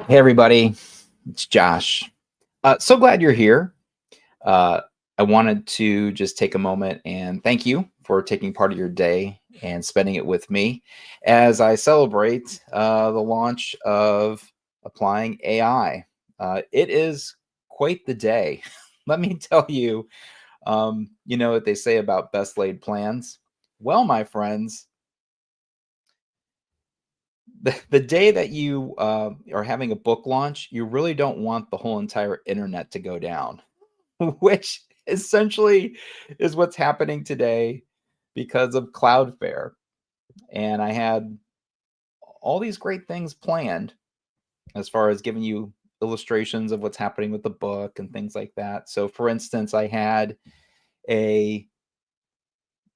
Hey, everybody, it's Josh. So glad you're here. Uh, I wanted to just take a moment and thank you for taking part of your day and spending it with me as I celebrate the launch of applying AI. It is quite the day. Let me tell you, you know what they say about best laid plans? Well, my friends, the day that you are having a book launch, you really don't want the whole entire internet to go down, which essentially is what's happening today because of Cloudflare. And I had all these great things planned as far as giving you illustrations of what's happening with the book and things like that. So for instance, I had a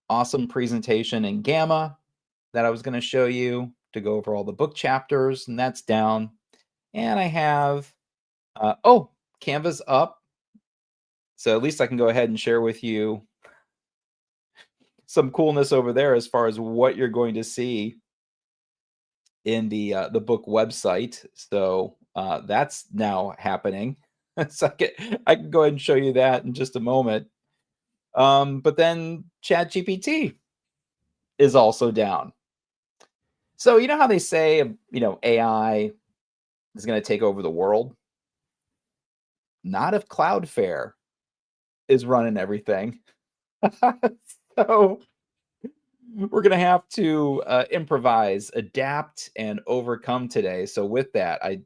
awesome presentation in Gamma that I was going to show you to go over all the book chapters, and that's down. And I have oh, Canva's up. So at least I can go ahead and share with you some coolness over there as far as what you're going to see in the book website. So that's now happening. So I can go ahead and show you that in just a moment. But then ChatGPT is also down. So you know how they say AI is going to take over the world? Not if Cloudflare is running everything. So we're going to have to improvise, adapt, and overcome today. So with that, I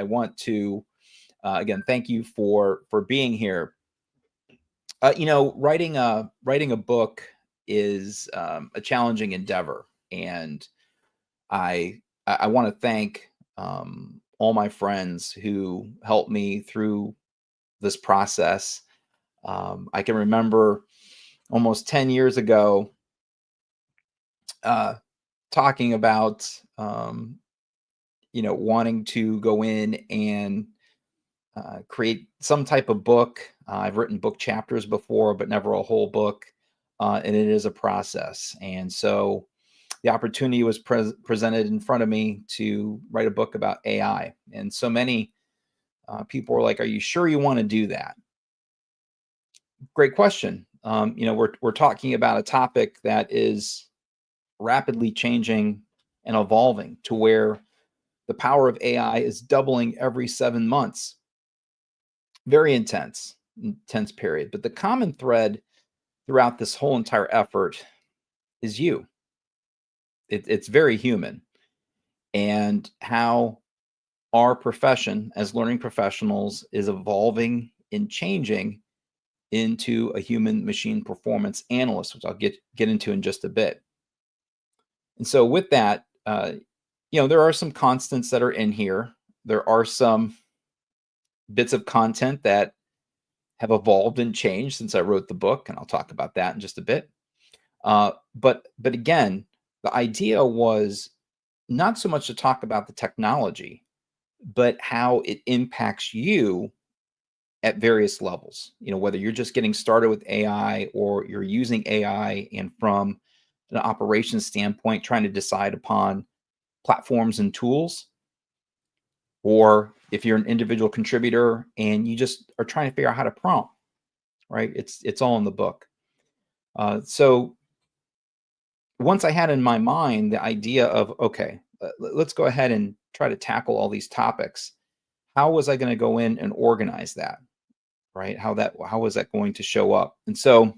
want to again thank you for being here. Writing a book is a challenging endeavor, and I want to thank all my friends who helped me through this process. I can remember almost 10 years ago uh, talking about wanting to go in and create some type of book. I've written book chapters before, but never a whole book, and it is a process. And so the opportunity was presented in front of me to write a book about AI, and so many people were like, "Are you sure you want to do that?" Great question. We're talking about a topic that is rapidly changing and evolving to where the power of AI is doubling every 7 months. Very intense period. But the common thread throughout this whole entire effort is you. It's very human. And how our profession as learning professionals is evolving and changing into a human machine performance analyst, which I'll get into in just a bit. And so with that, there are some constants that are in here. There are some bits of content that have evolved and changed since I wrote the book, and I'll talk about that in just a bit. But again, the idea was not so much to talk about the technology, but how it impacts you at various levels. Whether you're just getting started with AI or you're using AI and from an operations standpoint, trying to decide upon platforms and tools, or if you're an individual contributor and you just are trying to figure out how to prompt, right? It's all in the book. So once I had in my mind the idea of, okay, let's go ahead and try to tackle all these topics. How was I going to go in and organize that? Right? How was that going to show up? And so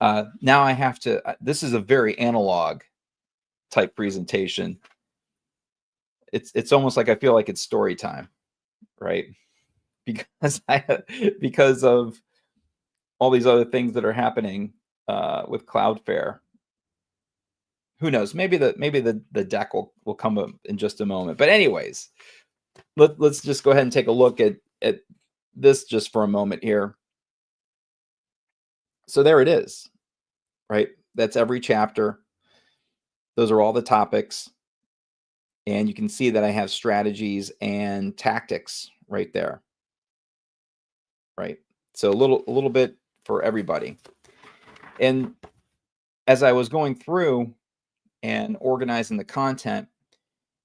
now I have to. This is a very analog type presentation. It's almost like I feel like it's story time, right? Because of all these other things that are happening with Cloudflare. Who knows? Maybe the deck will come up in just a moment. But anyways, let's just go ahead and take a look at this just for a moment here. So there it is, right? That's every chapter. Those are all the topics. And you can see that I have strategies and tactics right there. Right. So a little bit for everybody. And as I was going through and organizing the content,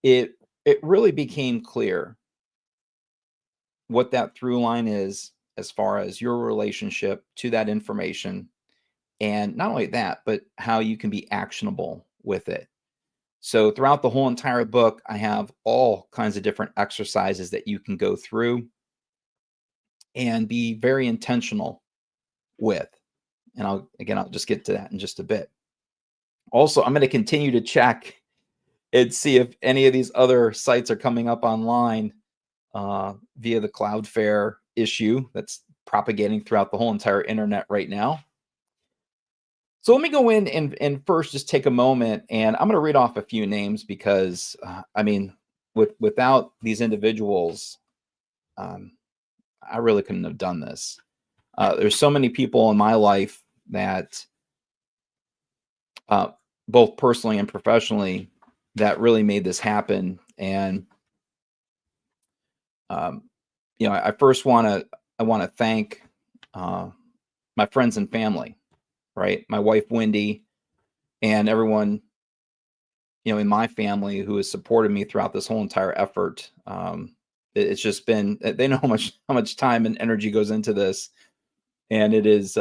it it really became clear what that through line is as far as your relationship to that information. And not only that, but how you can be actionable with it. So throughout the whole entire book, I have all kinds of different exercises that you can go through and be very intentional with. And I'll just get to that in just a bit. Also, I'm going to continue to check and see if any of these other sites are coming up online via the Cloudflare issue that's propagating throughout the whole entire internet right now. So let me go in and first just take a moment, and I'm going to read off a few names because I mean, without these individuals, um, I really couldn't have done this. There's so many people in my life that, uh, both personally and professionally, that really made this happen. And um, I first want to thank uh, my friends and family, right? My wife Wendy, and everyone in my family who has supported me throughout this whole entire effort. It's just been, they know how much time and energy goes into this, and it is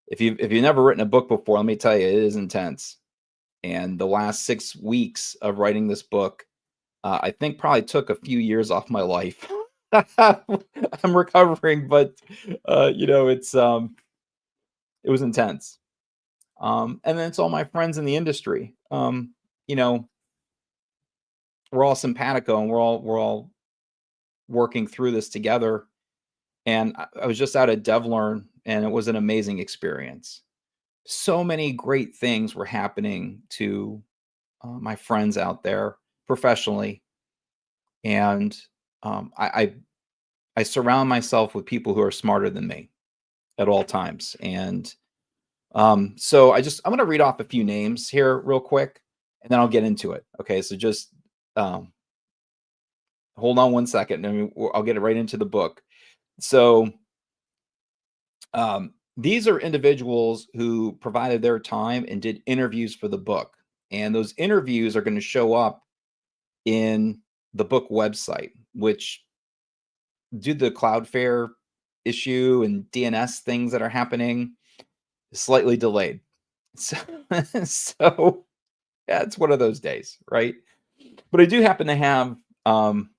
if you've never written a book before, let me tell you, it is intense. And the last 6 weeks of writing this book, I think probably took a few years off my life. I'm recovering, but it was intense. And then it's all my friends in the industry. You know, we're all simpatico, and we're all working through this together. And I was just out at DevLearn, and it was an amazing experience. So many great things were happening to my friends out there professionally, and I surround myself with people who are smarter than me at all times. And so I'm going to read off a few names here real quick, and then I'll get into it. Okay, so just um, hold on one second. I'll get it right into the book. So these are individuals who provided their time and did interviews for the book, and those interviews are going to show up in the book website, which, due to the Cloudflare issue and DNS things that are happening, is slightly delayed. So, so yeah, it's one of those days, right? But I do happen to have an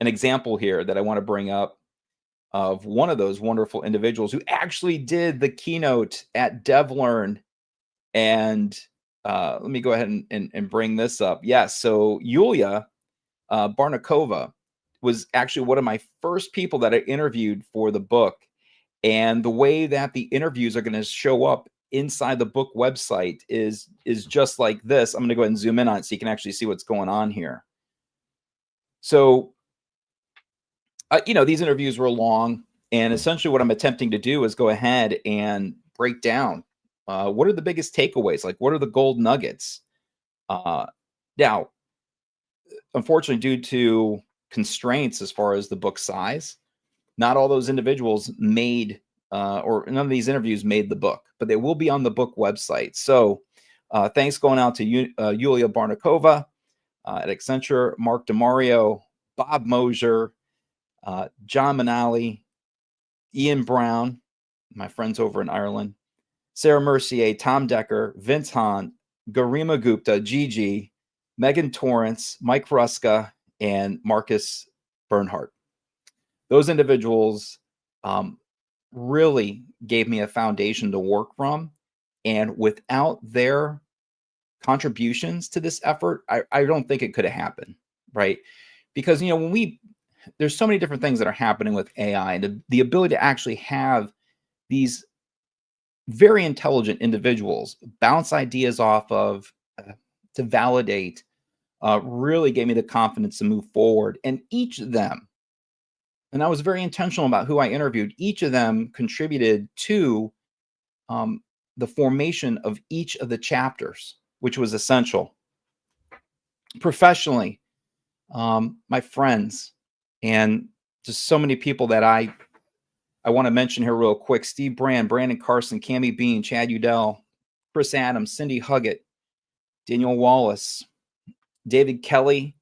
example here that I want to bring up of one of those wonderful individuals who actually did the keynote at DevLearn. And let me go ahead and bring this up. Yes, so Yulia Barnikova was actually one of my first people that I interviewed for the book. And the way that the interviews are going to show up inside the book website is just like this. I'm going to go ahead and zoom in on it so you can actually see what's going on here. So, these interviews were long, and essentially what I'm attempting to do is go ahead and break down what are the biggest takeaways, like what are the gold nuggets. Now, unfortunately, due to constraints as far as the book size, not all those individuals made, or none of these interviews made the book, but they will be on the book website. So thanks going out to Yulia Barnikova at Accenture, Mark DeMario, Bob Mosier, John Manali, Ian Brown, my friends over in Ireland, Sarah Mercier, Tom Decker, Vince Hahn, Garima Gupta, Gigi, Megan Torrance, Mike Ruska, and Marcus Bernhardt. Those individuals really gave me a foundation to work from. And without their contributions to this effort, I don't think it could have happened, right? Because, there's so many different things that are happening with AI, and the ability to actually have these very intelligent individuals bounce ideas off of, to validate, really gave me the confidence to move forward. And each of them, and I was very intentional about who I interviewed, each of them contributed to the formation of each of the chapters, which was essential. Professionally, my friends, and just so many people that I want to mention here real quick: Steve Brand, Brandon Carson, Cami Bean, Chad Udell, Chris Adams, Cindy Huggett, Daniel Wallace, David Kelly,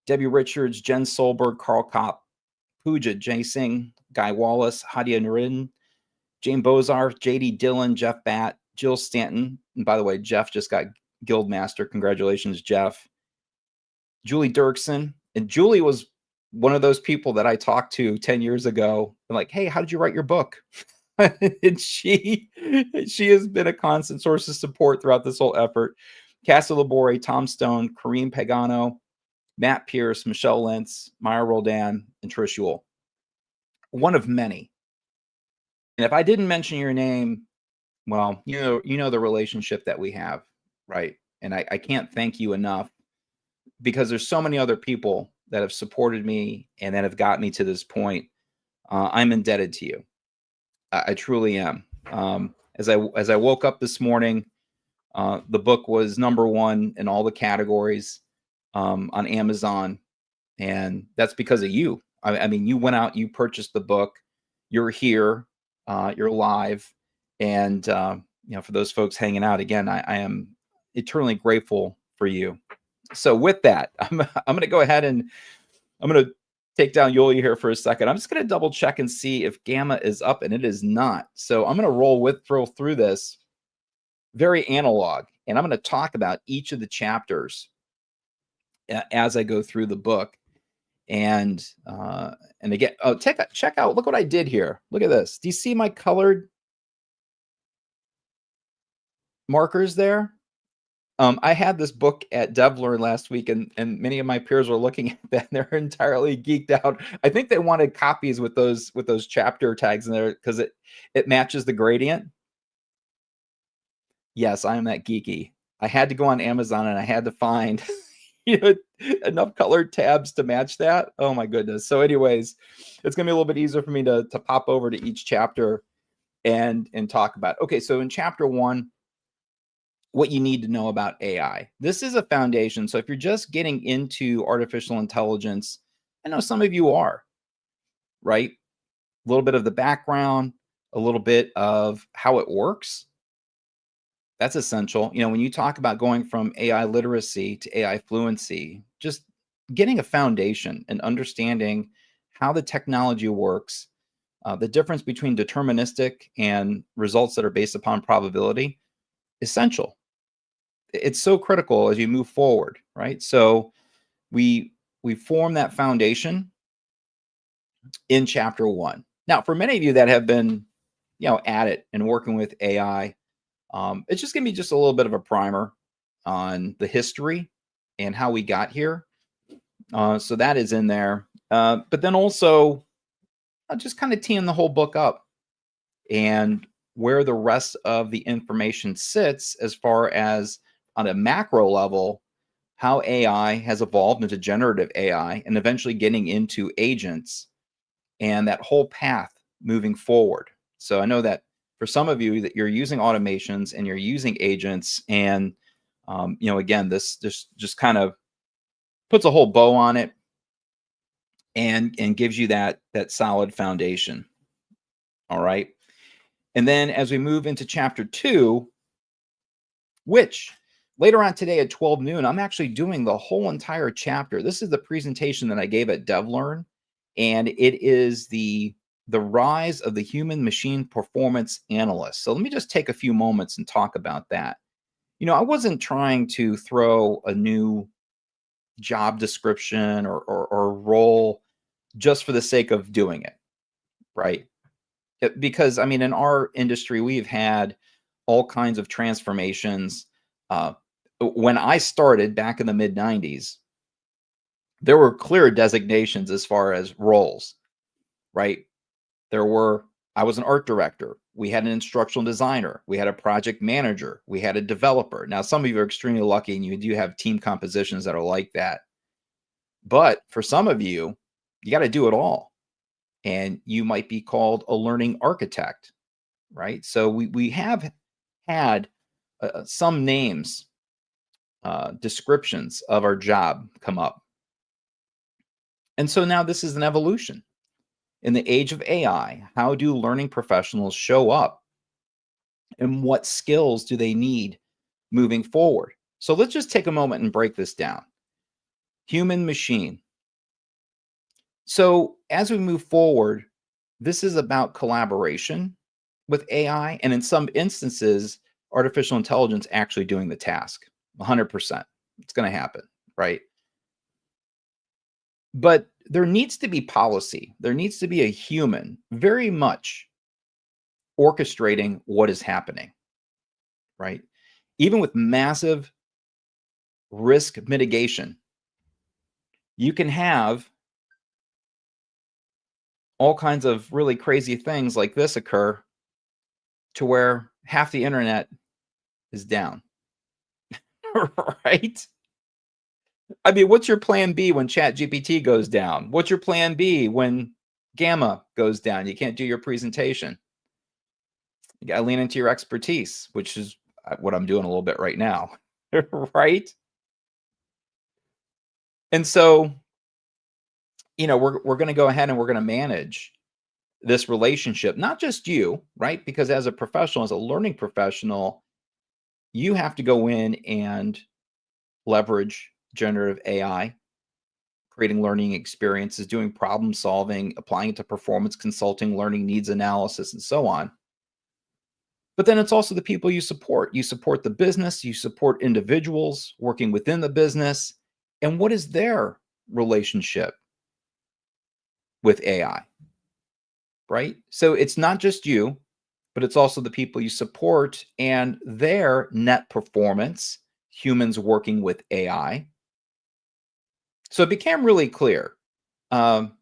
Debbie Richards, Jen Solberg, Carl Kopp, Pooja, Jay Singh, Guy Wallace, Hadia Nurin, Jane Bozar, JD Dillon, Jeff Batt, Jill Stanton. And by the way, Jeff just got Guildmaster. Congratulations, Jeff. Julie Dirksen. And Julie was one of those people that I talked to 10 years ago. And like, hey, how did you write your book? And she has been a constant source of support throughout this whole effort. Cassie Labore, Tom Stone, Kareem Pagano, Matt Pierce, Michelle Lentz, Maya Roldan, and Trish Ewell. One of many. And if I didn't mention your name, well, you know the relationship that we have, right? And I can't thank you enough, because there's so many other people that have supported me and that have got me to this point. I'm indebted to you. I truly am. As I woke up this morning, the book was #1 in all the categories on Amazon, and that's because of you. I mean, you went out, you purchased the book, you're here, you're live, and for those folks hanging out, again, I am eternally grateful for you. So with that, I'm going to go ahead and I'm going to take down Yulia here for a second. I'm just going to double check and see if Gamma is up, and it is not. So I'm going to roll through this very analog, and I'm going to talk about each of the chapters as I go through the book. And again, check out, look what I did here. Look at this. Do you see my colored markers there? I had this book at DevLearn last week, and many of my peers were looking at that, and they're entirely geeked out. I think they wanted copies with those chapter tags in there because it matches the gradient. Yes, I am that geeky. I had to go on Amazon and I had to find enough colored tabs to match that. Oh my goodness. So anyways, it's gonna be a little bit easier for me to pop over to each chapter and talk about. Okay, so in chapter 1, what you need to know about AI. This is a foundation. So if you're just getting into artificial intelligence, I know some of you are, right? A little bit of the background, a little bit of how it works. That's essential. When you talk about going from AI literacy to AI fluency, just getting a foundation and understanding how the technology works, the difference between deterministic and results that are based upon probability, essential. It's so critical as you move forward, right? So we form that foundation in chapter 1. Now, for many of you that have been, at it and working with AI, it's just going to be just a little bit of a primer on the history and how we got here. So that is in there. But then also, I'll just kind of teeing the whole book up and where the rest of the information sits as far as on a macro level, how AI has evolved into generative AI and eventually getting into agents and that whole path moving forward. So I know that for some of you that you're using automations and you're using agents, and again, this just kind of puts a whole bow on it and gives you that solid foundation. All right. And then as we move into chapter 2, which later on today at 12 noon, I'm actually doing the whole entire chapter. This is the presentation that I gave at DevLearn, and it is the rise of the human machine performance analyst. So let me just take a few moments and talk about that. I wasn't trying to throw a new job description or role just for the sake of doing it, right? Because I mean, in our industry, we've had all kinds of transformations. When I started back in the mid 90s, there were clear designations as far as roles, right? I was an art director. We had an instructional designer. We had a project manager. We had a developer. Now, some of you are extremely lucky and you do have team compositions that are like that. But for some of you, you got to do it all. And you might be called a learning architect, right? So we have had some names, descriptions of our job come up. And so now this is an evolution. In the age of AI, how do learning professionals show up? And what skills do they need moving forward? So let's just take a moment and break this down. Human machine. So as we move forward, this is about collaboration with AI, and in some instances, artificial intelligence actually doing the task. 100%. It's going to happen, right? But there needs to be policy. There needs to be a human very much orchestrating what is happening, right? Even with massive risk mitigation, you can have all kinds of really crazy things like this occur to where half the internet is down, right? I mean, what's your plan B when Chat GPT goes down? What's your plan B when Gamma goes down? You can't do your presentation. You got to lean into your expertise, which is what I'm doing a little bit right now, right? And so, we're going to go ahead and we're going to manage this relationship, not just you, right? Because as a professional, as a learning professional, you have to go in and leverage generative AI, creating learning experiences, doing problem solving, applying it to performance consulting, learning needs analysis, and so on. But then it's also the people you support. You support the business, you support individuals working within the business. And what is their relationship with AI, right? So it's not just you, but it's also the people you support and their net performance, humans working with AI. So it became really clear. And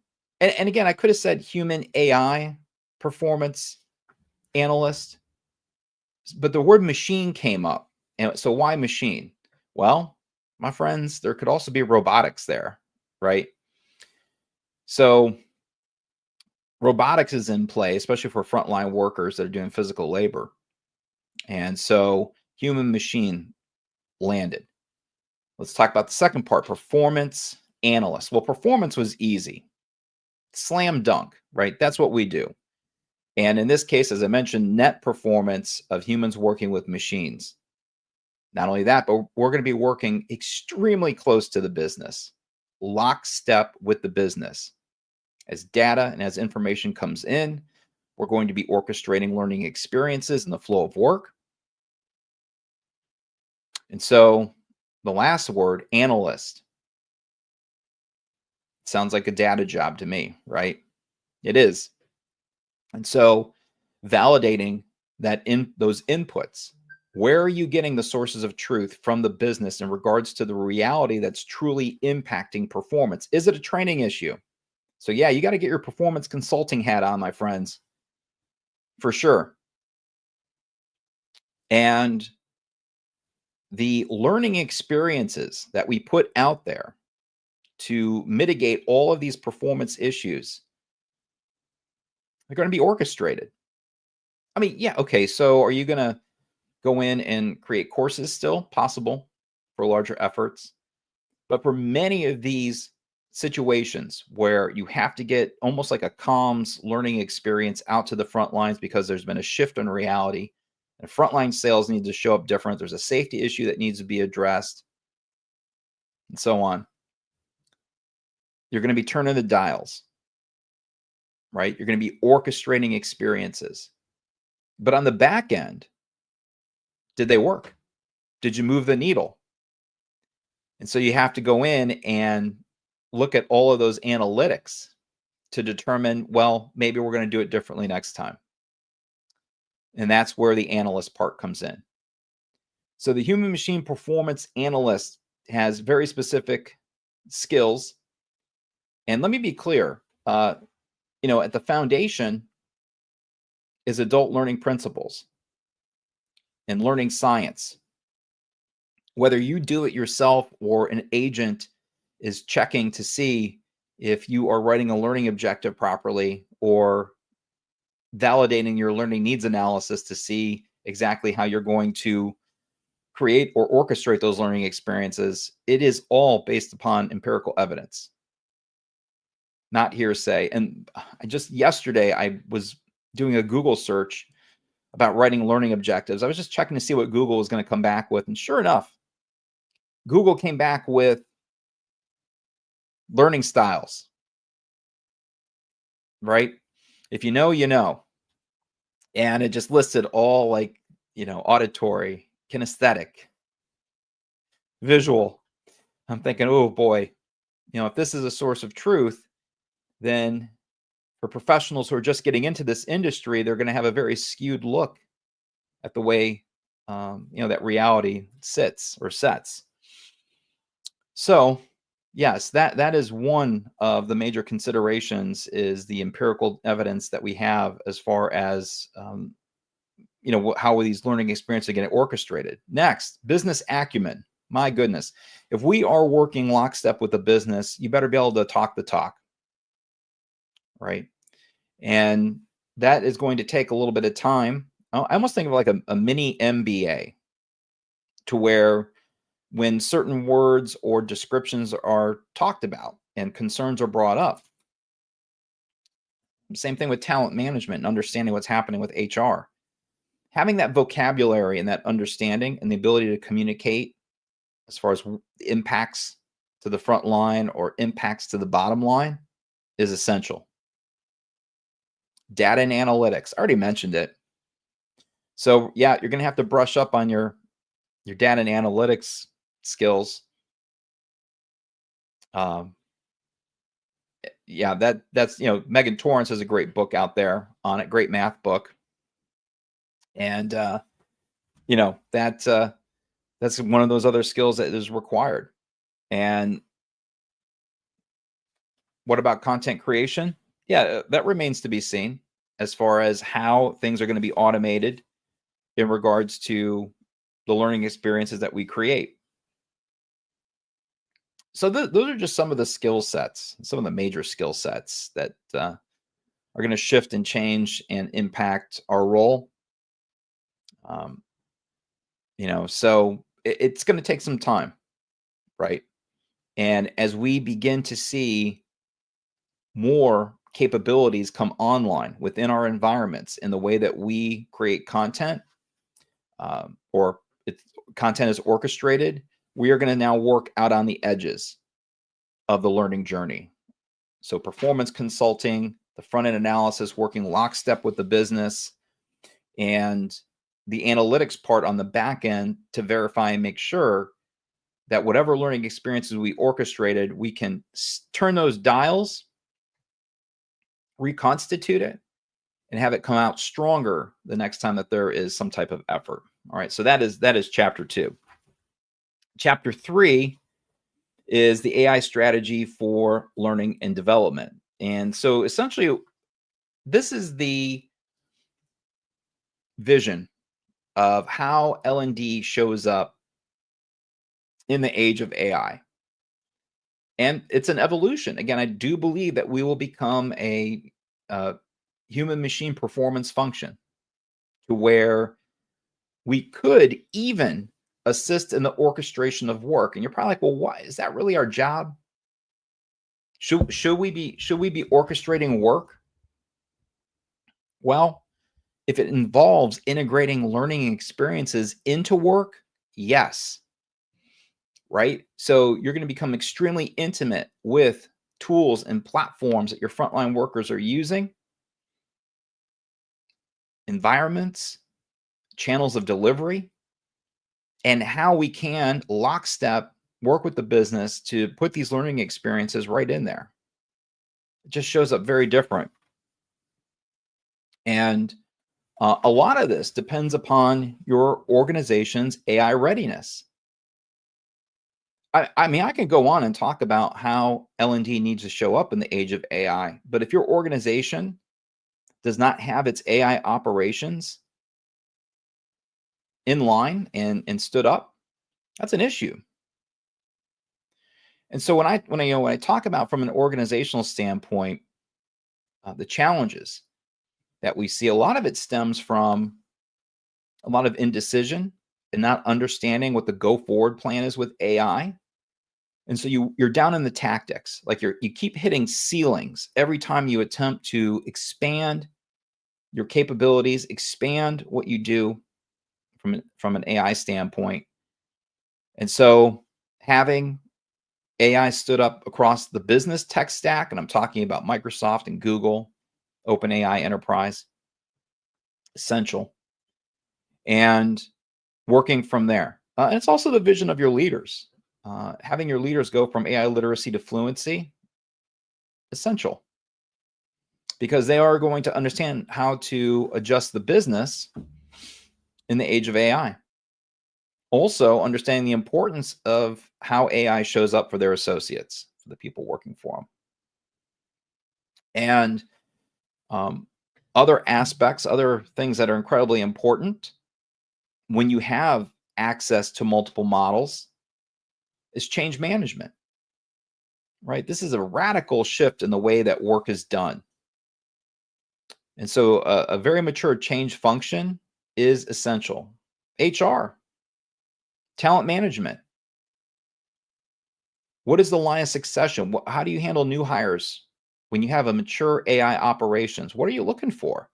again, I could have said human AI performance analyst, but the word machine came up. And so why machine? Well, my friends, there could also be robotics there, right? So robotics is in play, especially for frontline workers that are doing physical labor. And so human machine landed. Let's talk about the second part, performance analyst. Well, performance was easy. Slam dunk, right? That's what we do. And in this case, as I mentioned, net performance of humans working with machines. Not only that, but we're going to be working extremely close to the business, lockstep with the business. As data and as information comes in, we're going to be orchestrating learning experiences in the flow of work. And so the last word, analyst, sounds like a data job to me, right? It is. And so validating that in those inputs, where are you getting the sources of truth from the business in regards to the reality that's truly impacting performance? Is it a training issue? So yeah, you got to get your performance consulting hat on, my friends, for sure. And the learning experiences that we put out there to mitigate all of these performance issues, they're going to be orchestrated. I mean, yeah, okay. So are you going to go in and create courses still? Possible for larger efforts. But for many of these situations where you have to get almost like a comms learning experience out to the front lines because there's been a shift in reality and frontline sales need to show up different. There's a safety issue that needs to be addressed and so on. You're going to be turning the dials, right? You're going to be orchestrating experiences. But on the back end, did they work? Did you move the needle? And so you have to go in and look at all of those analytics to determine, well, maybe we're going to do it differently next time. And that's where the analyst part comes in. So the human machine performance analyst has very specific skills. And let me be clear, at the foundation is adult learning principles and learning science. Whether you do it yourself or an agent is checking to see if you are writing a learning objective properly or validating your learning needs analysis to see exactly how you're going to create or orchestrate those learning experiences, it is all based upon empirical evidence, not hearsay. And just yesterday, I was doing a Google search about writing learning objectives. I was just checking to see what Google was going to come back with. And sure enough, Google came back with learning styles, right? If you know, you know. And it just listed all like, auditory, kinesthetic, visual. I'm thinking, oh boy, if this is a source of truth, then for professionals who are just getting into this industry, they're going to have a very skewed look at the way, that reality sits or sets. So, yes, that is one of the major considerations is the empirical evidence that we have as far as how these learning experiences are getting orchestrated. Next, business acumen. My goodness, if we are working lockstep with a business, you better be able to talk the talk, right? And that is going to take a little bit of time. I almost think of like a mini MBA, to where when certain words or descriptions are talked about and concerns are brought up. Same thing with talent management and understanding what's happening with HR. Having that vocabulary and that understanding and the ability to communicate as far as impacts to the front line or impacts to the bottom line is essential. Data and analytics. I already mentioned it. So yeah, you're going to have to brush up on your data and analytics skills. Yeah, that's Megan Torrance has a great book out there on it, great math book, and that's one of those other skills that is required. And what about content creation? Yeah, that remains to be seen as far as how things are going to be automated in regards to the learning experiences that we create. So those are just some of the skill sets, some of the major skill sets that are going to shift and change and impact our role. Um, so it's going to take some time, right? And as we begin to see more capabilities come online within our environments in the way that we create content, or content is orchestrated, we are going to now work out on the edges of the learning journey. So performance consulting, the front end analysis, working lockstep with the business, and the analytics part on the back end to verify and make sure that whatever learning experiences we orchestrated, we can turn those dials, reconstitute it, and have it come out stronger the next time that there is some type of effort. All right, so that is chapter 2. Chapter 3 is the AI strategy for learning and development. And so essentially, this is the vision of how L&D shows up in the age of AI. And it's an evolution. Again, I do believe that we will become a human machine performance function, to where we could even assist in the orchestration of work. And you're probably like, well, why is that really our job? Should we be orchestrating work? Well, if it involves integrating learning experiences into work, yes. Right? So you're going to become extremely intimate with tools and platforms that your frontline workers are using, environments, channels of delivery, and how we can lockstep work with the business to put these learning experiences right in there. It just shows up very different. And a lot of this depends upon your organization's AI readiness. I mean, I can go on and talk about how L&D needs to show up in the age of AI, but if your organization does not have its AI operations in line and stood up, that's an issue. And so when I talk about from an organizational standpoint, the challenges that we see, a lot of it stems from a lot of indecision and not understanding what the go forward plan is with AI. And so you're down in the tactics, like you keep hitting ceilings every time you attempt to expand your capabilities, expand what you do from an AI standpoint. And so having AI stood up across the business tech stack, and I'm talking about Microsoft and Google, OpenAI Enterprise, essential, and working from there. And it's also the vision of your leaders. Having your leaders go from AI literacy to fluency, essential, because they are going to understand how to adjust the business in the age of AI. Also, understanding the importance of how AI shows up for their associates, for the people working for them. And um, other aspects, other things that are incredibly important when you have access to multiple models is change management, right? This is a radical shift in the way that work is done. And so a very mature change function is essential. HR, talent management. What is the line of succession? How do you handle new hires when you have a mature AI operations? What are you looking for?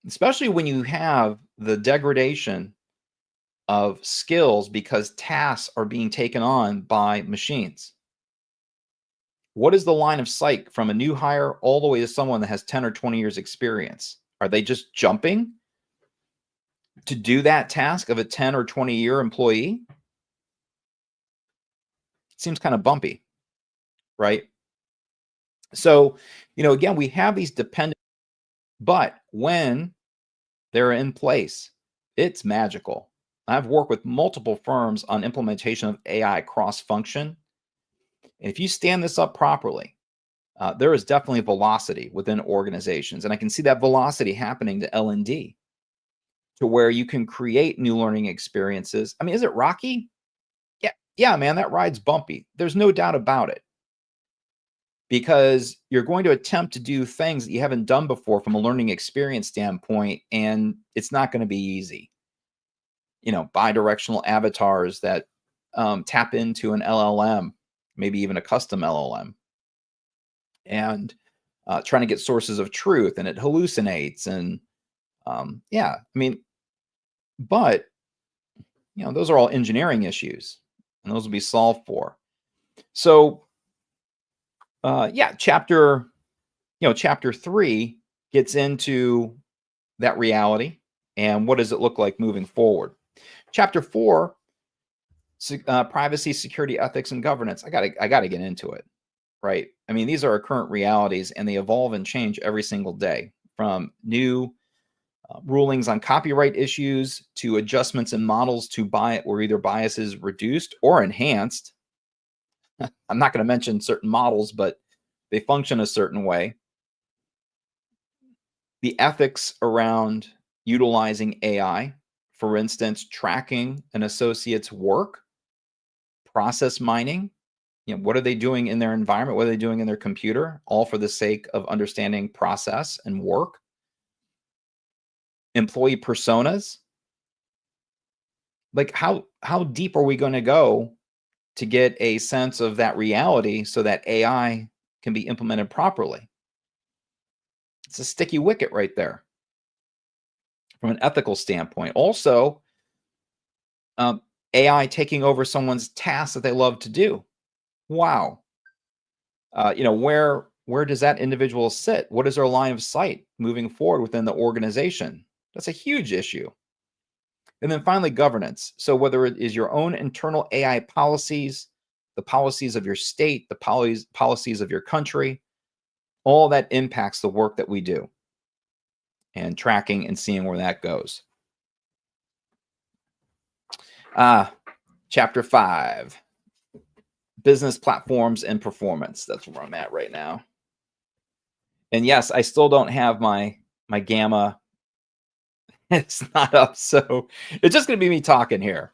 Especially when you have the degradation of skills because tasks are being taken on by machines. What is the line of sight from a new hire all the way to someone that has 10 or 20 years experience? Are they just jumping to do that task of a 10 or 20-year employee? It seems kind of bumpy, right? So, again, we have these dependent, but when they're in place, it's magical. I've worked with multiple firms on implementation of AI cross-function. And if you stand this up properly, there is definitely velocity within organizations. And I can see that velocity happening to L&D, to where you can create new learning experiences. I mean, is it rocky? Yeah, man, that ride's bumpy. There's no doubt about it. Because you're going to attempt to do things that you haven't done before from a learning experience standpoint, and it's not going to be easy. Bi-directional avatars that tap into an LLM, maybe even a custom LLM, and trying to get sources of truth, and it hallucinates. And yeah, I mean, but those are all engineering issues, and those will be solved for. So yeah, chapter 3 gets into that reality and what does it look like moving forward. Chapter 4, privacy, security, ethics, and governance. I gotta get into it, right? I mean, these are our current realities, and they evolve and change every single day. From new rulings on copyright issues to adjustments in models to where either bias is reduced or enhanced. I'm not going to mention certain models, but they function a certain way. The ethics around utilizing AI, for instance, tracking an associate's work, process mining. What are they doing in their environment? What are they doing in their computer? All for the sake of understanding process and work. Employee personas. Like how deep are we going to go to get a sense of that reality so that AI can be implemented properly? It's a sticky wicket right there from an ethical standpoint. Also, AI taking over someone's tasks that they love to do. Wow. Where does that individual sit? What is their line of sight moving forward within the organization? That's a huge issue. And then finally, governance. So whether it is your own internal AI policies, the policies of your state, the policies of your country, all that impacts the work that we do, and tracking and seeing where that goes. Chapter 5, business platforms and performance. That's where I'm at right now. And yes, I still don't have my Gamma. It's not up, so it's just going to be me talking here.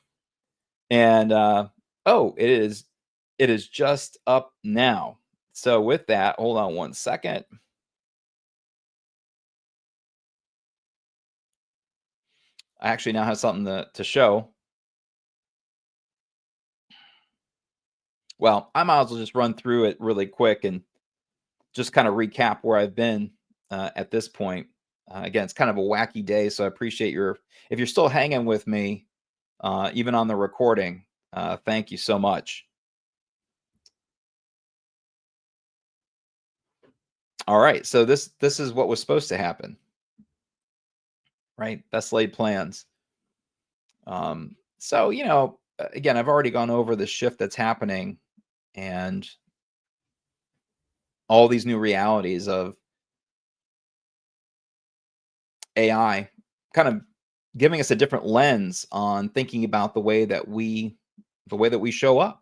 And oh, it is just up now. So with that, hold on one second. I actually now have something to show. Well, I might as well just run through it really quick and just kind of recap where I've been at this point. Again, it's kind of a wacky day, so I appreciate if you're still hanging with me, even on the recording. Thank you so much. All right, so this is what was supposed to happen, right? Best laid plans. So again, I've already gone over the shift that's happening and all these new realities of AI kind of giving us a different lens on thinking about the way that we show up.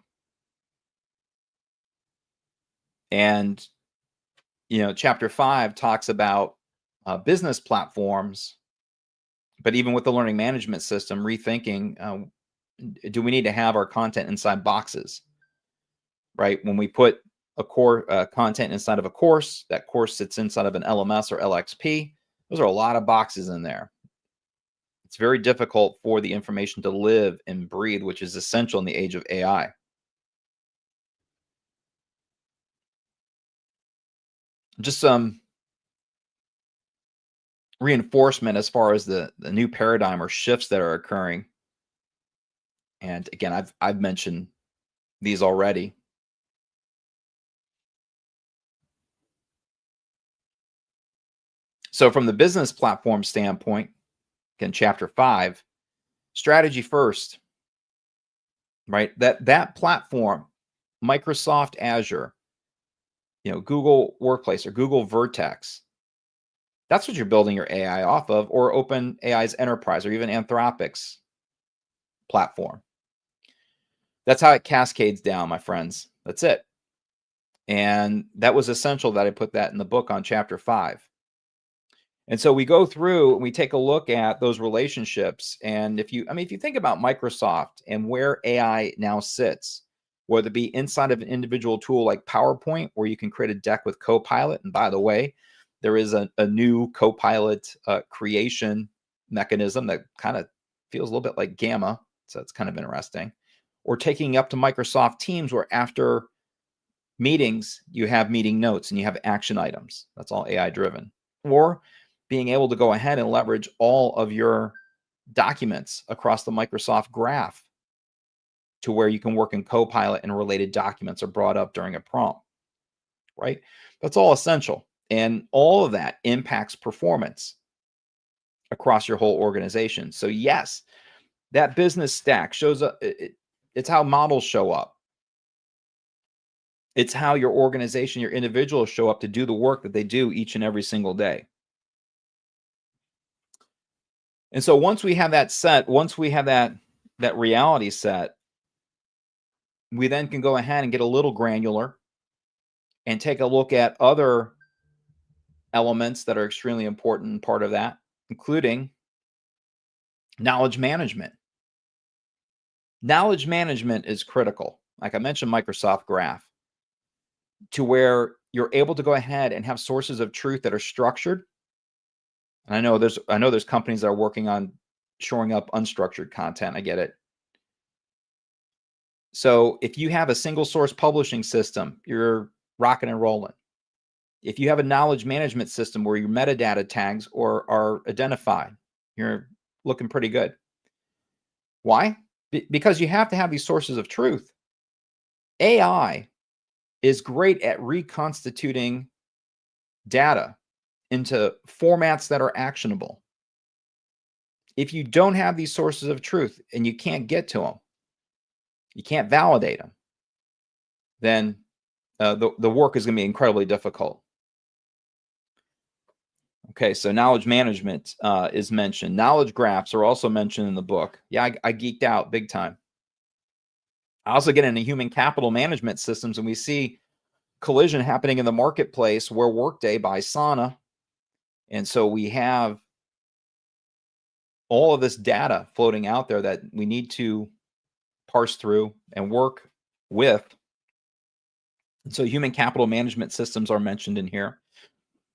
And chapter 5 talks about business platforms, but even with the learning management system, rethinking, do we need to have our content inside boxes, right? When we put a core content inside of a course, that course sits inside of an LMS or LXP. Those are a lot of boxes in there. It's very difficult for the information to live and breathe, which is essential in the age of AI. Just some reinforcement as far as the new paradigm or shifts that are occurring. And again, I've mentioned these already. So from the business platform standpoint, again, chapter 5, strategy first, right? That platform, Microsoft Azure, Google Workplace or Google Vertex, that's what you're building your AI off of, or OpenAI's Enterprise, or even Anthropic's platform. That's how it cascades down, my friends. That's it. And that was essential that I put that in the book on chapter 5. And so we go through and we take a look at those relationships. And if you think about Microsoft and where AI now sits, whether it be inside of an individual tool like PowerPoint, where you can create a deck with Copilot. And by the way, there is a new Copilot creation mechanism that kind of feels a little bit like Gamma. So it's kind of interesting. Or taking up to Microsoft Teams, where after meetings, you have meeting notes and you have action items. That's all AI driven. Or being able to go ahead and leverage all of your documents across the Microsoft Graph to where you can work in Copilot and related documents are brought up during a prompt, right? That's all essential. And all of that impacts performance across your whole organization. So yes, that business stack shows up. It's how models show up. It's how your organization, your individuals show up to do the work that they do each and every single day. And so once we have that set, once we have that reality set, we then can go ahead and get a little granular and take a look at other elements that are extremely important part of that, including knowledge management. Knowledge management is critical. Like I mentioned, Microsoft Graph, to where you're able to go ahead and have sources of truth that are structured. And I know there's companies that are working on shoring up unstructured content. I get it. So if you have a single source publishing system, you're rocking and rolling. If you have a knowledge management system where your metadata tags are identified, you're looking pretty good. Why? Because you have to have these sources of truth. AI is great at reconstituting data into formats that are actionable. If you don't have these sources of truth and you can't get to them, you can't validate them, then the work is going to be incredibly difficult. Okay, so knowledge management is mentioned. Knowledge graphs are also mentioned in the book. Yeah, I geeked out big time. I also get into human capital management systems, and we see collision happening in the marketplace where Workday buys Sana. And so we have all of this data floating out there that we need to parse through and work with. And so human capital management systems are mentioned in here.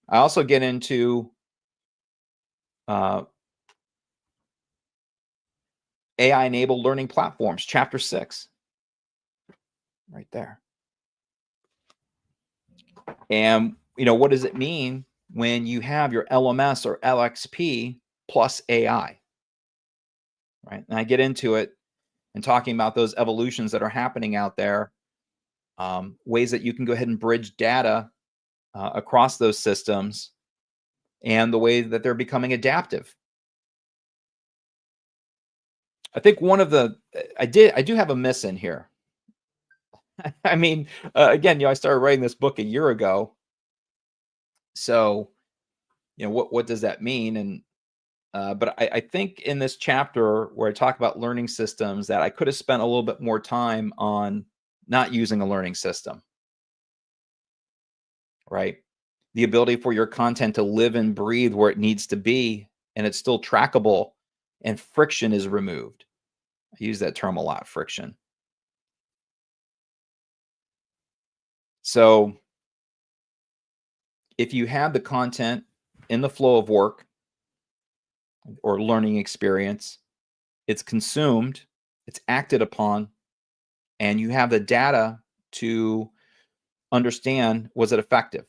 I also get into AI-enabled learning platforms, chapter 6, right there. And, what does it mean when you have your LMS or LXP plus AI, right? And I get into it and talking about those evolutions that are happening out there, ways that you can go ahead and bridge data across those systems and the way that they're becoming adaptive. I think one of the I do have a miss in here. I mean, again, I started writing this book a year ago, so what does that mean? And but I think in this chapter where I talk about learning systems, that I could have spent a little bit more time on not using a learning system, right? The ability for your content to live and breathe where it needs to be, and it's still trackable, and friction is removed. I use that term a lot, friction. So if you have the content in the flow of work or learning experience, it's consumed, it's acted upon, and you have the data to understand, was it effective?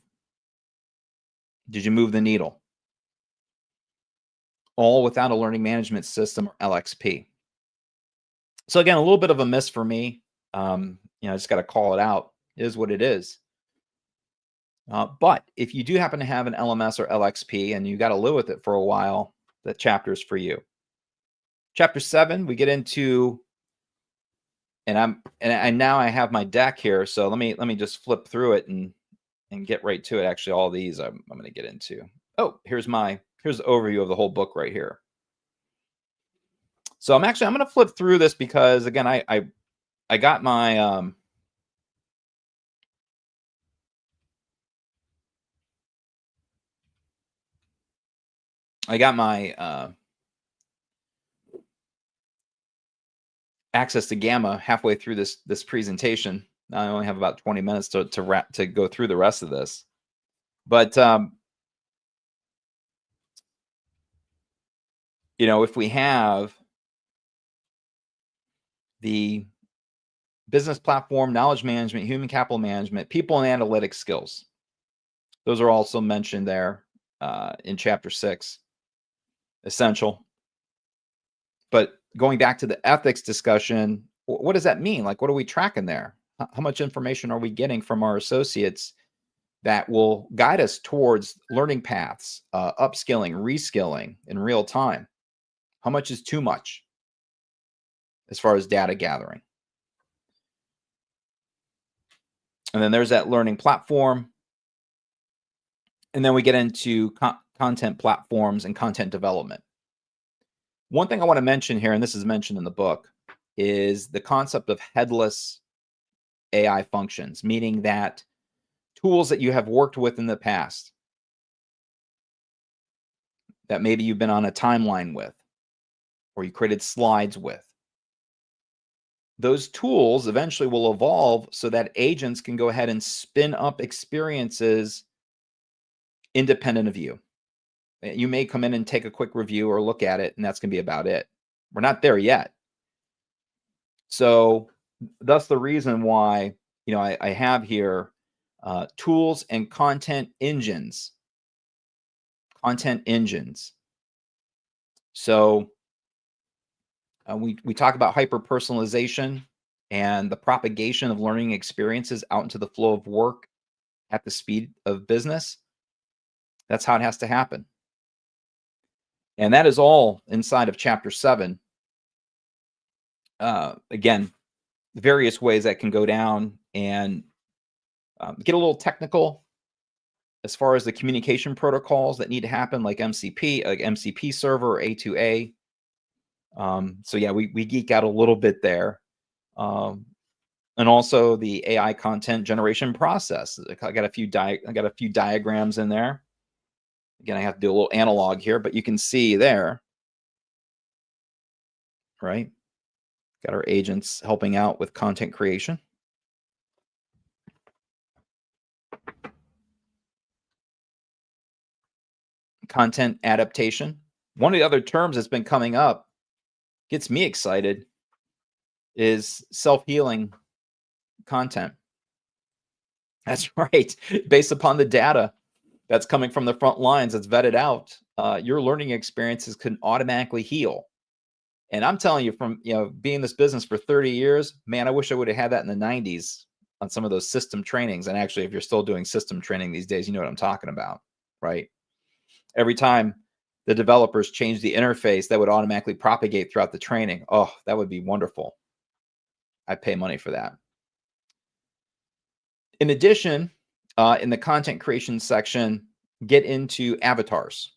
Did you move the needle? All without a learning management system, or LXP. So again, a little bit of a miss for me. I just got to call it out. It is what it is. But if you do happen to have an LMS or LXP and you got to live with it for a while, that chapter is for you. Chapter 7, we get into, and now I have my deck here. So let me just flip through it and get right to it. Actually, all these I'm going to get into. Oh, here's the overview of the whole book right here. So I'm going to flip through this because again, I got my access to Gamma halfway through this presentation. I only have about 20 minutes to go through the rest of this. But if we have the business platform, knowledge management, human capital management, people and analytics skills, those are also mentioned there in chapter 6. Essential. But going back to the ethics discussion, what does that mean? Like, what are we tracking there? How much information are we getting from our associates that will guide us towards learning paths, upskilling, reskilling in real time? How much is too much as far as data gathering? And then there's that learning platform. And then we get into content platforms and content development. One thing I want to mention here, and this is mentioned in the book, is the concept of headless AI functions, meaning that tools that you have worked with in the past, that maybe you've been on a timeline with, or you created slides with, those tools eventually will evolve so that agents can go ahead and spin up experiences independent of you. You may come in and take a quick review or look at it, and that's going to be about it. We're not there yet. So that's the reason why, I have here tools and content engines. Content engines. So we talk about hyper-personalization and the propagation of learning experiences out into the flow of work at the speed of business. That's how it has to happen. And that is all inside of chapter 7. Again, various ways that can go down and get a little technical as far as the communication protocols that need to happen, like MCP, like MCP server or A2A. So yeah, we geek out a little bit there. And also the AI content generation process. I got a few diagrams in there. Again, I have to do a little analog here, but you can see there, right? Got our agents helping out with content creation. Content adaptation. One of the other terms that's been coming up, gets me excited, is self-healing content. That's right. Based upon the data that's coming from the front lines, that's vetted out, your learning experiences can automatically heal. And I'm telling you, from being in this business for 30 years, man, I wish I would have had that in the 90s. on some of those system trainings. And actually, if you're still doing system training these days, you know what I'm talking about, right? Every time the developers change the interface, that would automatically propagate throughout the training. Oh, that would be wonderful. I'd pay money for that. In addition, in the content creation section, get into avatars.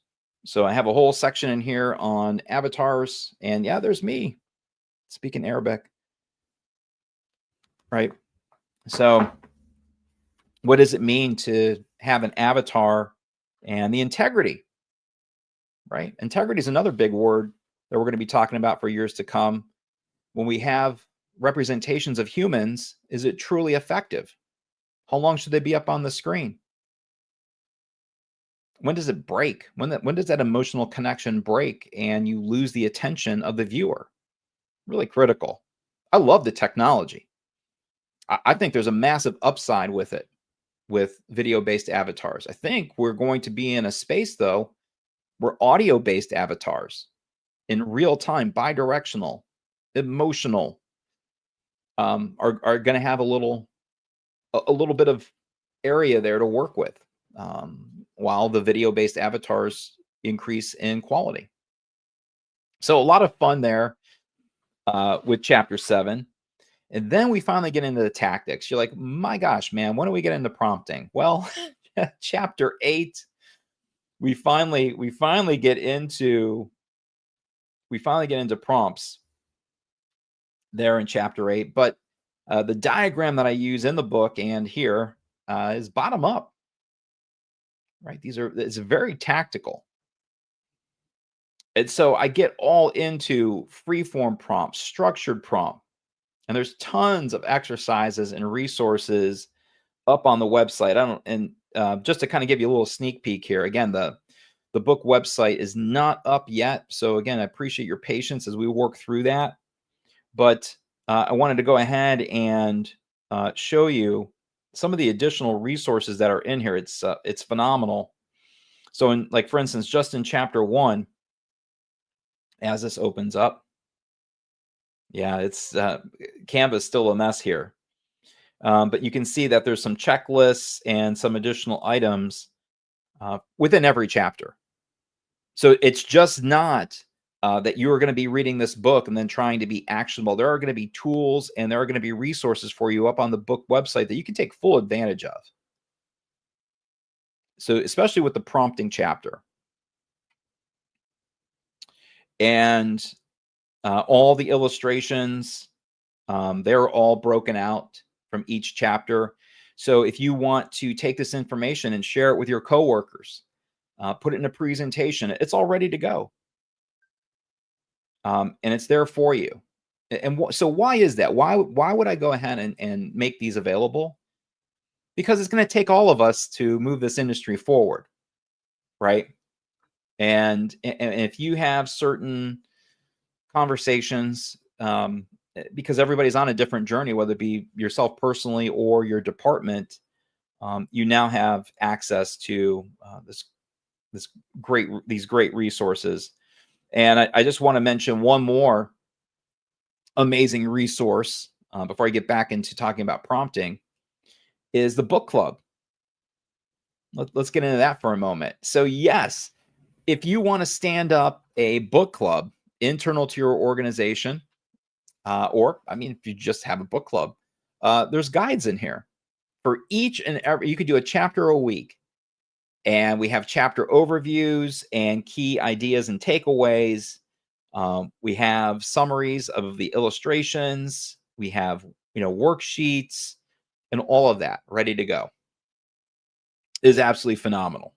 So I have a whole section in here on avatars, and yeah, there's me speaking Arabic, right? So what does it mean to have an avatar and the integrity, right? Integrity is another big word that we're going to be talking about for years to come. When we have representations of humans, is it truly effective? How long should they be up on the screen? When does it break? When does that emotional connection break and you lose the attention of the viewer? Really critical. I love the technology. I think there's a massive upside with it, with video-based avatars. I think we're going to be in a space, though, where audio-based avatars in real time, bidirectional, emotional, are going to have a little bit of area there to work with, while the video-based avatars increase in quality. So a lot of fun there with chapter 7. And then we finally get into the tactics. You're like, my gosh, man, when do we get into prompting? Well, chapter 8, we finally get into prompts there in chapter 8. But the diagram that I use in the book and here is bottom up, right? It's very tactical. And so I get all into freeform prompts, structured prompt, and there's tons of exercises and resources up on the website. Just to kind of give you a little sneak peek here, again, the book website is not up yet. So again, I appreciate your patience as we work through that. But I wanted to go ahead and show you some of the additional resources that are in here. It's phenomenal. So for instance, just in chapter 1, as this opens up, yeah, it's Canva's still a mess here. But you can see that there's some checklists and some additional items within every chapter. So it's just not that you are going to be reading this book and then trying to be actionable. There are going to be tools and there are going to be resources for you up on the book website that you can take full advantage of. So especially with the prompting chapter. And all the illustrations, they're all broken out from each chapter. So if you want to take this information and share it with your coworkers, put it in a presentation, it's all ready to go. And it's there for you. And so why is that? Why would I go ahead and make these available? Because it's going to take all of us to move this industry forward, right? And if you have certain conversations, because everybody's on a different journey, whether it be yourself personally or your department, you now have access to these great resources. And I just want to mention one more amazing resource before I get back into talking about prompting, is the book club. Let's get into that for a moment. So yes, if you want to stand up a book club internal to your organization, or if you just have a book club, there's guides in here for each and every. You could do a chapter a week, and we have chapter overviews and key ideas and takeaways. We have summaries of the illustrations. We have worksheets and all of that ready to go. It is absolutely phenomenal.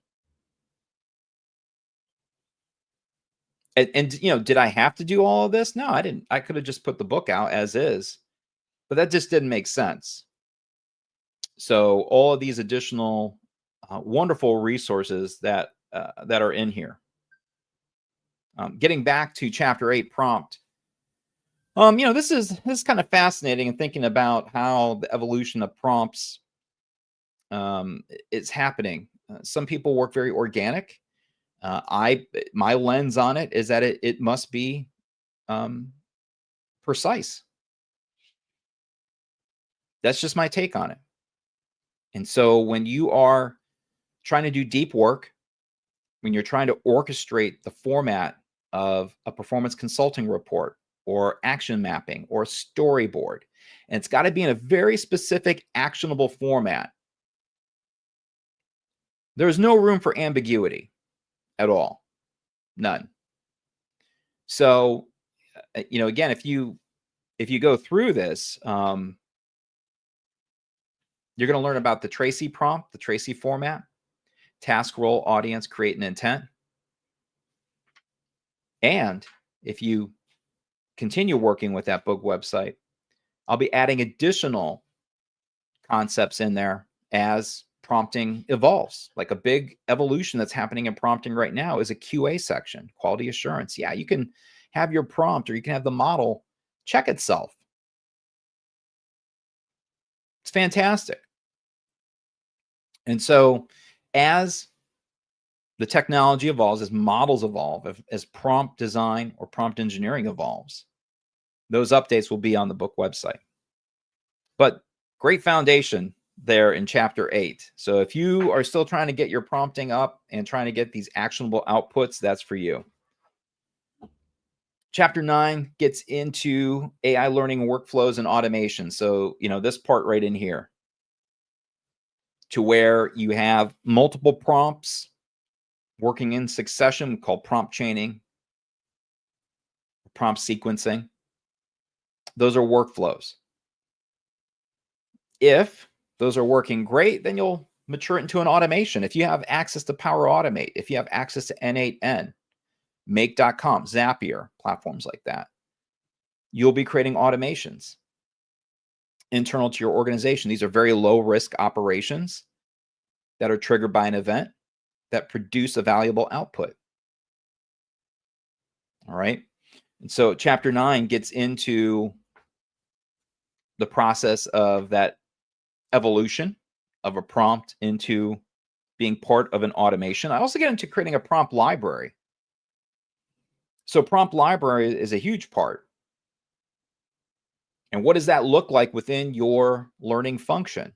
And did I have to do all of this? No, I didn't. I could have just put the book out as is, but that just didn't make sense. So all of these additional wonderful resources that are in here. Getting back to chapter 8 prompt. This is kind of fascinating, and thinking about how the evolution of prompts is happening. Some people work very organic. My lens on it is that it must be precise. That's just my take on it. And so when you are trying to do deep work, when you're trying to orchestrate the format of a performance consulting report or action mapping or storyboard, and it's got to be in a very specific actionable format, there's no room for ambiguity at all. None. So, again, if you go through this, you're going to learn about the Tracy prompt, the Tracy format, task, role, audience, create, and intent. And if you continue working with that book website, I'll be adding additional concepts in there as prompting evolves. Like a big evolution that's happening in prompting right now is a QA section, quality assurance. Yeah, you can have your prompt or you can have the model check itself. It's fantastic. And so as the technology evolves, as models evolve, as prompt design or prompt engineering evolves, those updates will be on the book website. But great foundation there in chapter 8. So if you are still trying to get your prompting up and trying to get these actionable outputs, that's for you. Chapter 9 gets into AI learning workflows and automation. So, this part right in here, to where you have multiple prompts working in succession, called prompt chaining, prompt sequencing. Those are workflows. If those are working great, then you'll mature it into an automation. If you have access to Power Automate, if you have access to N8N, Make.com, Zapier, platforms like that, you'll be creating automations internal to your organization. These are very low risk operations that are triggered by an event that produce a valuable output. All right. And so chapter 9 gets into the process of that evolution of a prompt into being part of an automation. I also get into creating a prompt library. So prompt library is a huge part. And what does that look like within your learning function?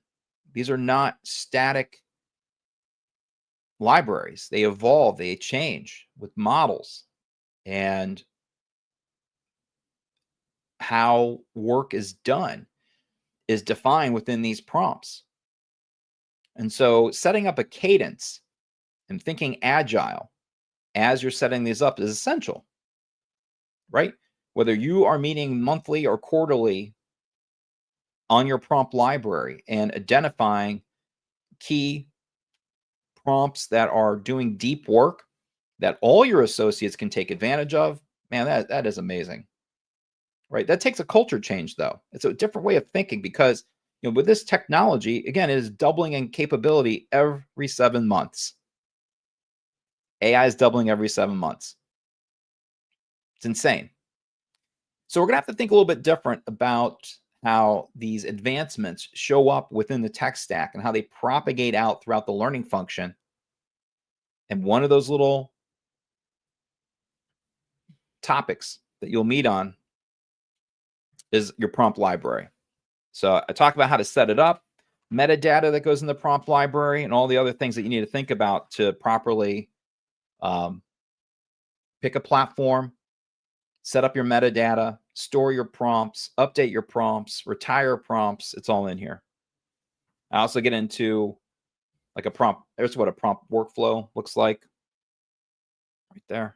These are not static libraries. They evolve, they change with models and how work is done is defined within these prompts. And so setting up a cadence and thinking agile as you're setting these up is essential, right? Whether you are meeting monthly or quarterly on your prompt library and identifying key prompts that are doing deep work that all your associates can take advantage of, man, that is amazing, right? That takes a culture change, though. It's a different way of thinking because, with this technology, again, it is doubling in capability every 7 months. AI is doubling every 7 months. It's insane. So we're going to have to think a little bit different about how these advancements show up within the tech stack and how they propagate out throughout the learning function. And one of those little topics that you'll meet on is your prompt library. So I talk about how to set it up, metadata that goes in the prompt library, and all the other things that you need to think about to properly pick a platform, set up your metadata, store your prompts, update your prompts, retire prompts. It's all in here. I also get into like a prompt. There's what a prompt workflow looks like right there.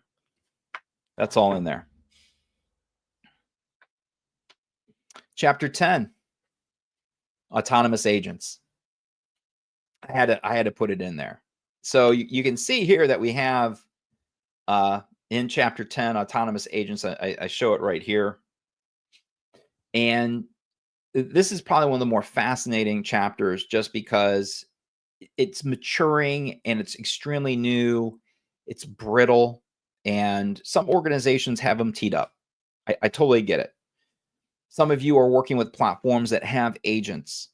That's all in there. Chapter 10, autonomous agents. I had to put it in there. So you can see here that we have in chapter 10, autonomous agents. I show it right here. And this is probably one of the more fascinating chapters just because it's maturing and it's extremely new. It's brittle. And some organizations have them teed up. I totally get it. Some of you are working with platforms that have agents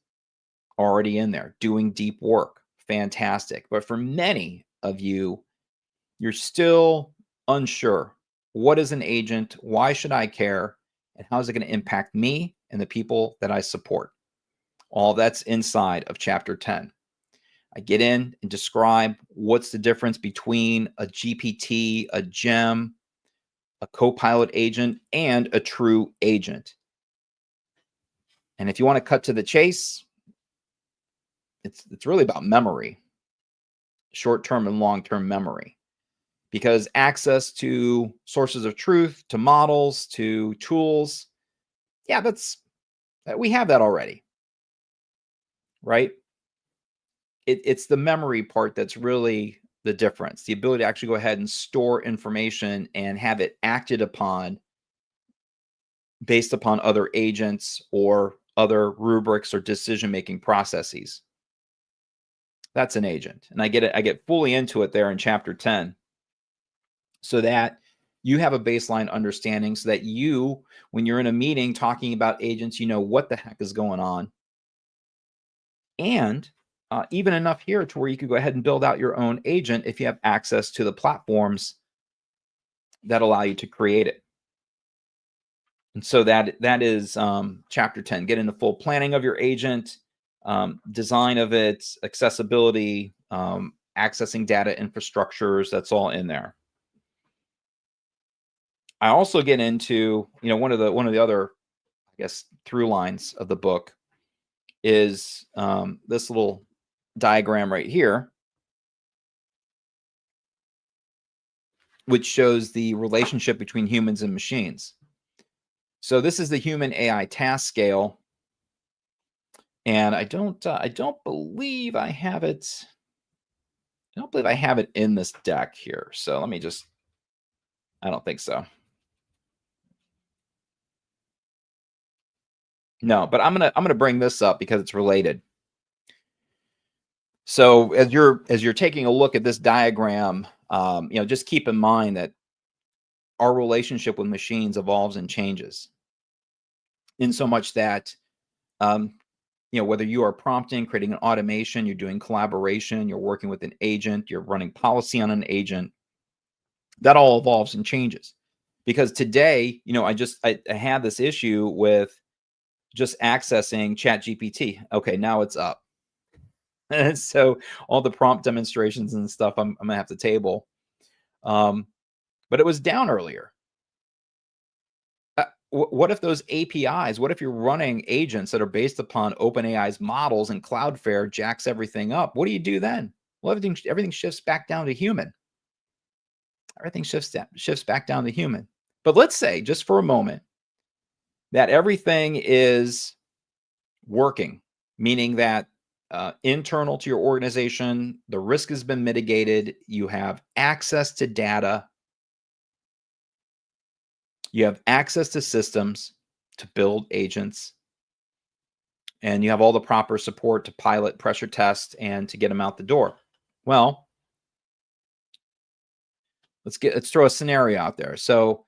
already in there doing deep work. Fantastic. But for many of you, you're still unsure. What is an agent? Why should I care? And how is it going to impact me and the people that I support? All that's inside of chapter 10. I get in and describe what's the difference between a GPT, a gem, a Copilot agent, and a true agent. And if you want to cut to the chase, it's really about memory, short-term and long-term memory, because access to sources of truth, to models, to tools, yeah, we have that already, right? It's the memory part that's really the difference. The ability to actually go ahead and store information and have it acted upon based upon other agents or other rubrics or decision-making processes. That's an agent. And I get fully into it there in chapter 10 so that you have a baseline understanding so that you, when you're in a meeting talking about agents, you know what the heck is going on. And even enough here to where you could go ahead and build out your own agent if you have access to the platforms that allow you to create it. And so that is chapter 10. Get into full planning of your agent, design of it, accessibility, accessing data infrastructures. That's all in there. I also get into, one of the other, I guess, through lines of the book is this little diagram right here, which shows the relationship between humans and machines. So this is the human AI task scale, and I don't believe I have it. I don't believe I have it in this deck here. So let me just. I don't think so. No, but I'm gonna bring this up because it's related. So as you're taking a look at this diagram, just keep in mind that our relationship with machines evolves and changes in so much that, whether you are prompting, creating an automation, you're doing collaboration, you're working with an agent, you're running policy on an agent, that all evolves and changes. Because today, I had this issue with just accessing ChatGPT. Okay, now it's up. And so all the prompt demonstrations and stuff I'm gonna have to table. But it was down earlier. What if those APIs, what if you're running agents that are based upon OpenAI's models and Cloudflare jacks everything up? What do you do then? Well, everything shifts back down to human. Everything shifts back down to human. But let's say, just for a moment, that everything is working, meaning that internal to your organization, the risk has been mitigated. You have access to data. You have access to systems to build agents. And you have all the proper support to pilot, pressure test, and to get them out the door. Well, let's throw a scenario out there. So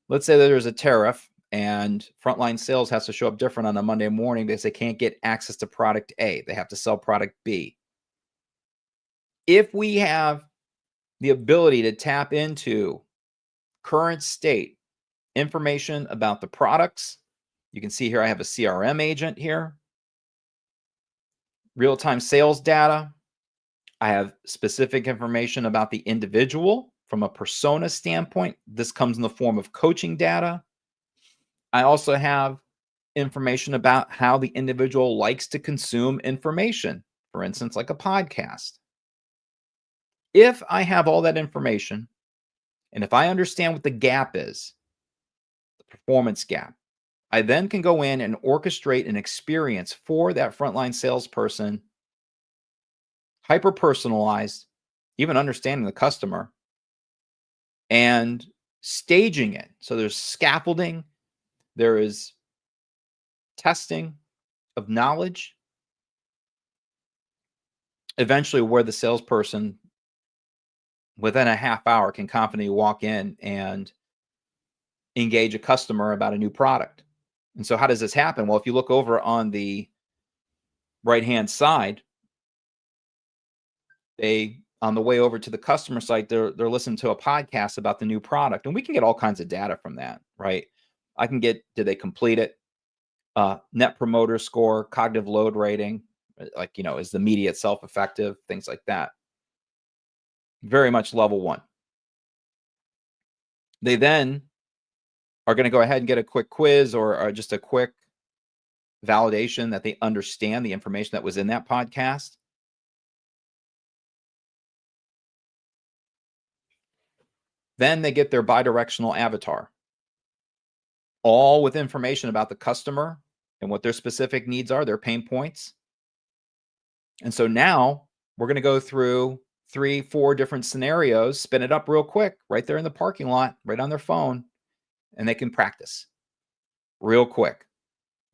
let's say that there's a tariff and frontline sales has to show up different on a Monday morning because they can't get access to product A. They have to sell product B. If we have the ability to tap into current state information about the products, you can see here I have a CRM agent here, real-time sales data. I have specific information about the individual from a persona standpoint. This comes in the form of coaching data. I also have information about how the individual likes to consume information, for instance, like a podcast. If I have all that information, and if I understand what the gap is, the performance gap, I then can go in and orchestrate an experience for that frontline salesperson, hyper personalized, even understanding the customer, and staging it. So there's scaffolding, there is testing of knowledge, eventually where the salesperson within a half hour can confidently walk in and engage a customer about a new product. And so how does this happen? Well, if you look over on the right-hand side, on the way over to the customer site, they're listening to a podcast about the new product. And we can get all kinds of data from that, right? I can get, did they complete it? Net promoter score, cognitive load rating, like, is the media itself effective, things like that. Very much level 1. They then are going to go ahead and get a quick quiz or just a quick validation that they understand the information that was in that podcast. Then they get their bidirectional avatar, all with information about the customer and what their specific needs are, their pain points. And so now we're going to go through 3, 4 different scenarios, spin it up real quick, right there in the parking lot, right on their phone, and they can practice real quick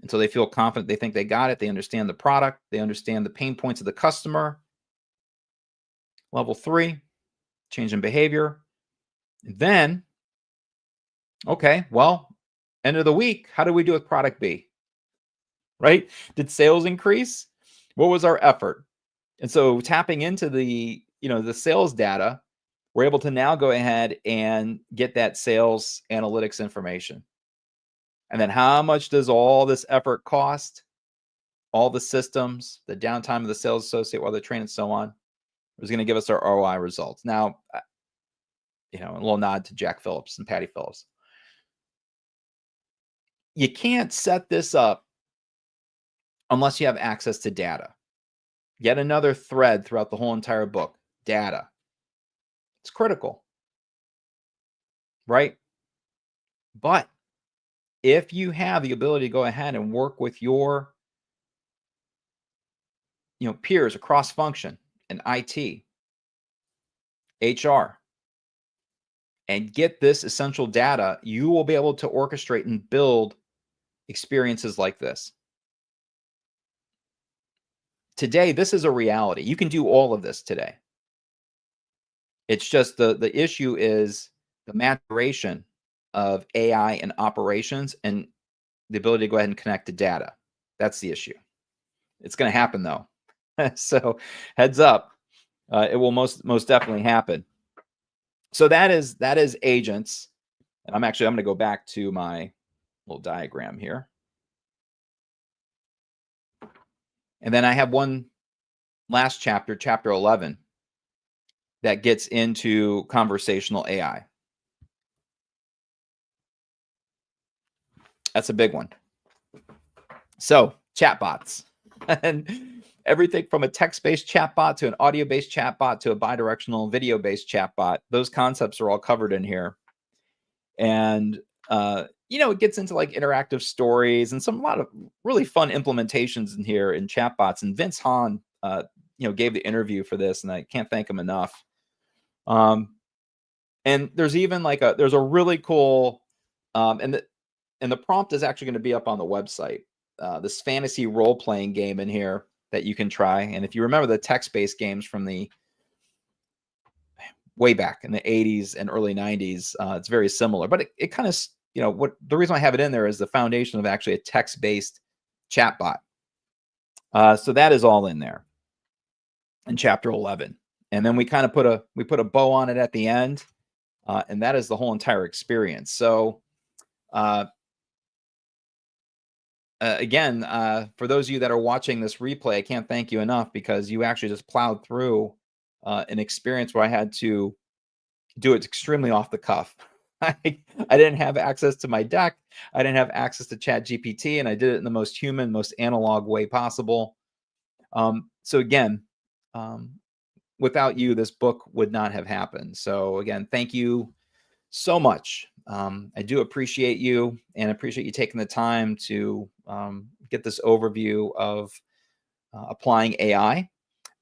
until they feel confident. They think they got it. They understand the product. They understand the pain points of the customer. Level 3, change in behavior. And then, okay, well, end of the week, how do we do with product B? Right? Did sales increase? What was our effort? And so tapping into the sales data, we're able to now go ahead and get that sales analytics information. And then how much does all this effort cost? All the systems, the downtime of the sales associate while they're trained and so on, is going to give us our ROI results. Now, a little nod to Jack Phillips and Patty Phillips. You can't set this up unless you have access to data. Yet another thread throughout the whole entire book, data. It's critical, right? But if you have the ability to go ahead and work with your peers across function in IT, HR, and get this essential data, you will be able to orchestrate and build experiences like this. Today, this is a reality. You can do all of this today. It's just the issue is the maturation of AI and operations and the ability to go ahead and connect to data. That's the issue. It's going to happen though. So heads up, it will most definitely happen. So that is agents. And I'm going to go back to my little diagram here. And then I have one last chapter, chapter 11, that gets into conversational AI. That's a big one. So chatbots and everything from a text-based chatbot to an audio-based chatbot to a bidirectional video-based chatbot. Those concepts are all covered in here. And, it gets into like interactive stories and a lot of really fun implementations in here in chatbots. And Vince Hahn, gave the interview for this, and I can't thank him enough. And there's even there's a really cool, and the prompt is actually going to be up on the website. This fantasy role-playing game in here that you can try. And if you remember the text-based games from the way back in the 80s and early 90s, it's very similar. But it kind of, the reason I have it in there is the foundation of actually a text-based chatbot. So that is all in there in chapter 11. And then we kind of put a bow on it at the end, and that is the whole entire experience. So again, for those of you that are watching this replay, I can't thank you enough because you actually just plowed through an experience where I had to do it extremely off the cuff. I didn't have access to my deck. I didn't have access to ChatGPT, and I did it in the most human, most analog way possible. So again, without you, this book would not have happened. So again, thank you so much. I do appreciate you and appreciate you taking the time to get this overview of applying AI.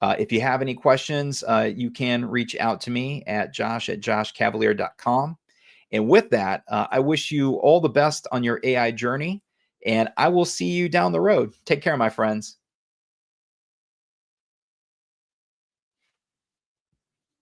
If you have any questions, you can reach out to me at josh@joshcavalier.com. And with that, I wish you all the best on your AI journey, and I will see you down the road. Take care, my friends.